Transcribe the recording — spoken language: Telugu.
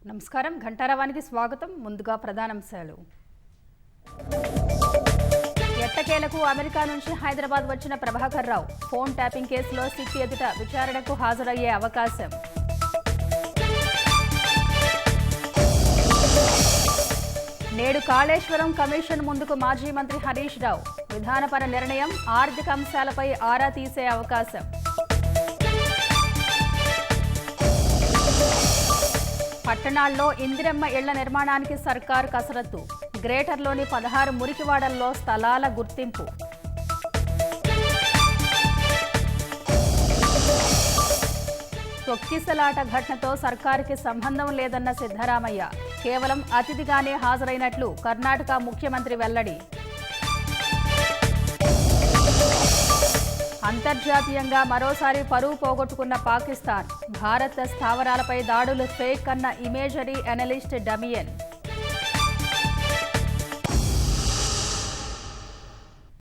నమస్కారం ఘంటారావానికి స్వాగతం. ముందుగా ప్రధానాంశాలు. ఎట్టకేలకు అమెరికా నుంచి హైదరాబాద్ వచ్చిన ప్రభాకర్ రావు ఫోన్ ట్యాపింగ్ కేసులో సిట్ ఎదుట విచారణకు హాజరయ్యే అవకాశం. నేడు కాళేశ్వరం కమిషన్ ముందుకు మాజీ మంత్రి హరీష్ రావు విధానపర నిర్ణయం, ఆర్థిక అంశాలపై ఆరా తీసే అవకాశం. పట్టణాల్లో ఇందిరమ్మ ఇళ్ల నిర్మాణానికి సర్కారు కసరత్తు, గ్రేటర్లోని 16 మురికివాడల్లో స్థలాల గుర్తింపు. తొక్కిసలాట ఘటనతో సర్కారుకి సంబంధం లేదన్న సిద్ధరామయ్య కేవలం అతిథిగానే హాజరైనట్లు కర్ణాటక ముఖ్యమంత్రి వెల్లడి. అంతర్జాతీయంగా మరోసారి పరువు పోగొట్టుకున్న పాకిస్తాన్, భారత స్థావరాలపై దాడులు ఫేక్ అన్న ఇమేజరీ అనలిస్ట్ డమియన్.